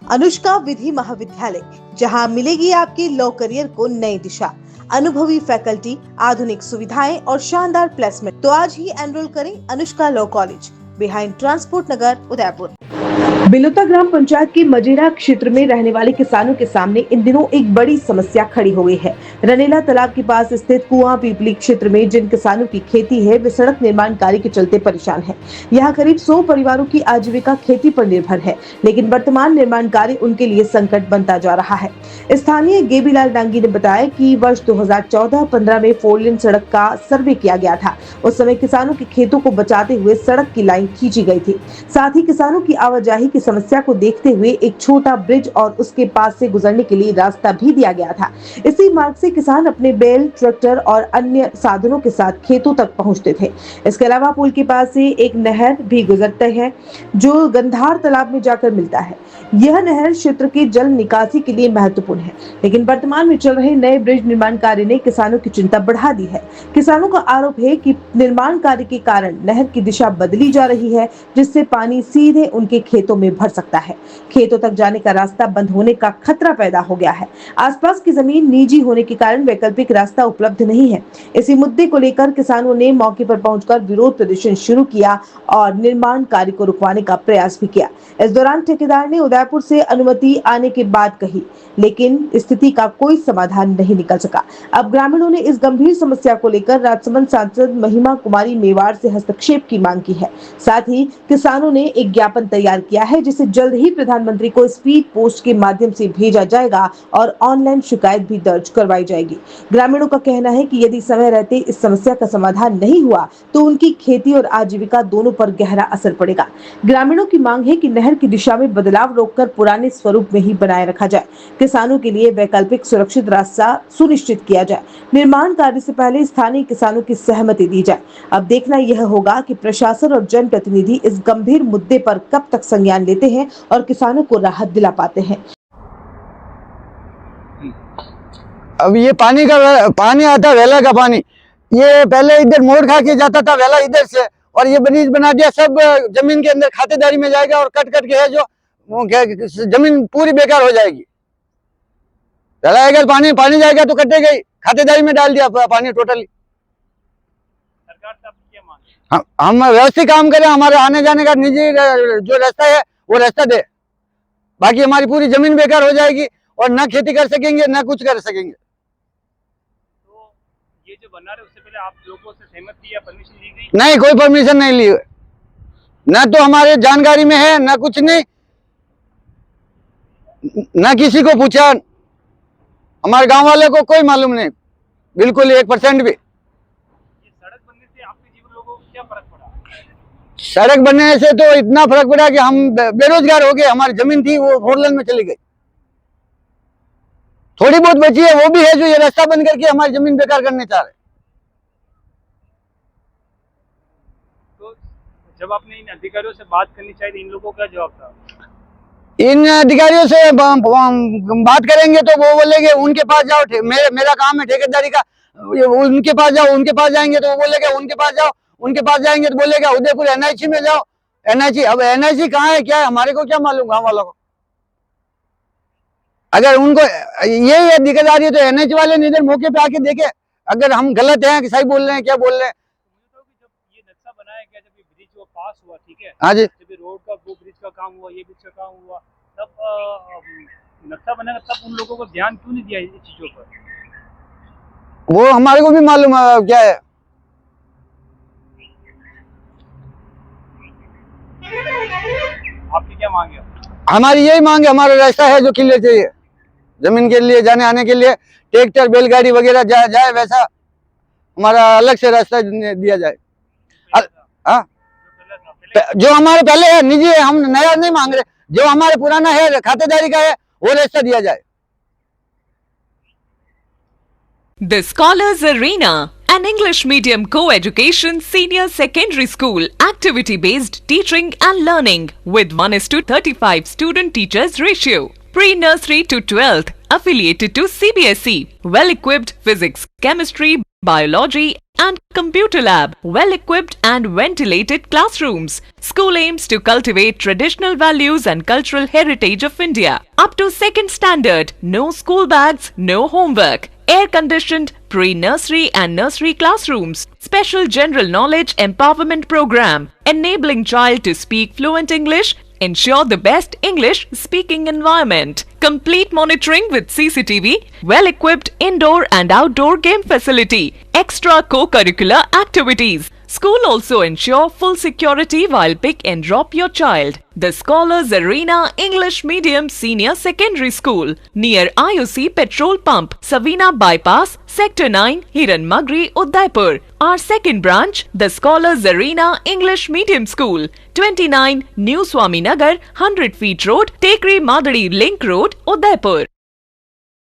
अनुष्का विधि महाविद्यालय, जहां मिलेगी आपके लॉ करियर को नई दिशा, अनुभवी फैकल्टी, आधुनिक सुविधाएं और शानदार प्लेसमेंट। तो आज ही एनरोल करें Anushka law college, behind transport Nagar, Udaipur. Bilota ग्राम पंचायत के मजेरा क्षेत्र में रहने वाले किसानों के सामने इन दिनों एक बड़ी समस्या खड़ी हो गई है। रनेला तालाब के पास स्थित कुआं पीपली क्षेत्र में जिन किसानों की खेती है, वे सड़क निर्माण कार्य के चलते परेशान हैं। यहाँ करीब 100 परिवारों की आजीविका खेती पर निर्भर है, लेकिन वर्तमान निर्माण कार्य उनके लिए संकट बनता जा रहा है। स्थानीय गेबीलाल डांगी ने बताया कि वर्ष 2014-15 में 4 लेन सड़क का सर्वे किया गया था। उस समय किसानों के खेतों को बचाते हुए सड़क की लाइन खींची गई थी। साथ ही किसानों की आवाजाही की समस्या को देखते हुए एक छोटा ब्रिज और उसके पास से गुजरने के लिए रास्ता भी दिया गया था। इसी मार्ग से किसान अपने बैल, ट्रैक्टर और अन्य साधनों के साथ खेतों तक पहुंचते थे। इसके अलावा पुल के पास से एक नहर भी गुजरती है, जो गंधार तालाब में जाकर मिलता है। यह नहर क्षेत्र के जल निकासी के लिए महत्वपूर्ण है, लेकिन वर्तमान में चल रहे नए ब्रिज निर्माण कार्य ने किसानों की चिंता बढ़ा दी है। किसानों का आरोप है कि निर्माण कार्य के कारण नहर की दिशा बदली जा रही है, जिससे पानी सीधे उनके खेतों में भर सकता है। खेतों तक जाने का रास्ता बंद होने का खतरा पैदा हो गया है। आसपास की जमीन निजी होने के कारण वैकल्पिक रास्ता उपलब्ध नहीं है। इसी मुद्दे को लेकर किसानों ने मौके पर पहुंचकर विरोध प्रदर्शन शुरू किया और निर्माण कार्य को रुकवाने का प्रयास भी किया। इस दौरान ठेकेदार ने उदयपुर से अनुमति आने के बाद कही, लेकिन स्थिति का कोई समाधान नहीं निकल सका। अब ग्रामीणों ने इस गंभीर समस्या को लेकर राजसमंद सांसद महिमा कुमारी मेवाड़ से हस्तक्षेप की मांग की है। साथ ही किसानों ने एक ज्ञापन तैयार किया है, जिसे जल्द ही प्रधानमंत्री को स्पीड पोस्ट के माध्यम से भेजा जाएगा और ऑनलाइन शिकायत भी दर्ज करवाई जाएगी। ग्रामीणों का कहना है कि यदि समय रहते इस समस्या का समाधान नहीं हुआ तो उनकी खेती और आजीविका दोनों पर गहरा असर पड़ेगा। ग्रामीणों की मांग है कि नहर की दिशा में बदलाव रोककर पुराने स्वरूप में ही बनाए रखा जाए। किसानों के लिए वैकल्पिक सुरक्षित रास्ता सुनिश्चित किया जाए। निर्माण कार्य से पहले स्थानीय किसानों की सहमति दी जाए। अब देखना यह होगा कि प्रशासन और जनप्रतिनिधि इस गंभीर मुद्दे पर कब तक संज्ञान लेते हैं और किसानों को राहत दिला पाते हैं। अब ये पानी आता वेला का पानी, ये पहले इधर मोड़ खा के जाता था वेला इधर से, और ये ब्रिज बना दिया, सब जमीन के अंदर खातेदारी में जाएगा और कट के है जो जमीन पूरी बेकार हो जाएगी। वेला अगर पानी जाएगा तो कटेगा ही, खातेदारी में डाल दिया पानी टोटली। सरकार से आपकी क्या मांग है? हम व्यवस्थित काम करें, हमारे आने जाने का निजी जो रास्ता है वो रास्ता दे, बाकी हमारी पूरी जमीन बेकार हो जाएगी और ना खेती कर सकेंगे ना कुछ कर सकेंगे। तो ये जो बना रहे उससे पहले आप लोगों से सहमति या परमिशन ली गई? नहीं, कोई परमिशन नहीं ली, ना तो हमारे जानकारी में है, ना कुछ नहीं, ना किसी को पूछा, हमारे गांव वाले को कोई मालूम नहीं, बिल्कुल 1% भी। ये सड़क बनने से आपके जीवन लोगों को क्या फर्क पड़ा? सड़क बनने से तो इतना फर्क पड़ा कि हम बेरोजगार हो गए। हमारी जमीन थी वो 4 लेन में चली गई, थोड़ी बहुत बची है वो भी है जो ये रास्ता बंद करके हमारी जमीन बेकार करने चाह रहे। तो जब आपने इन अधिकारियों से बात करनी चाहिए, इन लोगों का जवाब था? इन अधिकारियों से बात करेंगे तो वो बोलेंगे उनके पास जाओ, मेरा काम है ठेकेदारी का, उनके पास जाओ, उनके पास जाएंगे तो वो बोलेगा उनके पास जाओ, उनके पास जाएंगे तो बोलेगा उदयपुर NIC में जाओ। NIC, अब NIC कहाँ है क्या है हमारे को क्या मालूम गाँव वालों को। अगर उनको यही दिक्कत है तो NIC वाले इधर मौके पे आके देखे, अगर हम गलत हैं कि सही बोल रहे हैं, क्या बोल रहे हैं। जब ये नक्शा बनाया गया, जब ये ब्रिज वो पास हुआ, ठीक है, हाँ जी, जब ये रोड का वो ब्रिज का काम हुआ, ये ब्रिज का काम हुआ, तब नक्शा बनाया, तब उन लोगों को ध्यान क्यों नहीं दिया इन चीजों पर? वो हमारे को भी मालूम है क्या है। आपकी क्या मांग है? हमारी यही मांग है, हमारा रास्ता है जो क्लियर चाहिए, जमीन के लिए जाने आने के लिए, ट्रैक्टर बैलगाड़ी वगैरह जाए वैसा हमारा अलग से रास्ता दिया जाए। हाँ, जो हमारे पहले है निजी है, हम नया नहीं मांग रहे, जो हमारे पुराना है खातेदारी का है वो रास्ता दिया जाए। The Scholars Arena, an English medium co-education senior secondary school, activity-based teaching and learning with 1:35 student-teachers ratio. Pre-nursery to 12th, affiliated to CBSE. Well-equipped physics, chemistry, biology, and computer lab, well-equipped and ventilated classrooms. School aims to cultivate traditional values and cultural heritage of India. Up to 2nd standard, no school bags, no homework. Air-conditioned pre-nursery and nursery classrooms. Special general knowledge empowerment program, enabling child to speak fluent English. Ensure the best English speaking environment. Complete monitoring with CCTV. Well-equipped indoor and outdoor game facility. Extra co-curricular activities. School also ensure full security while pick and drop your child. The Scholars Arena English Medium Senior Secondary School near IOC Petrol Pump, Savina Bypass, Sector 9, Hiranmagri, Udaipur. Our second branch, the Scholars Arena English Medium School, 29 New Swaminagar, 100 Feet Road, Tekri Madadi Link Road, Udaipur.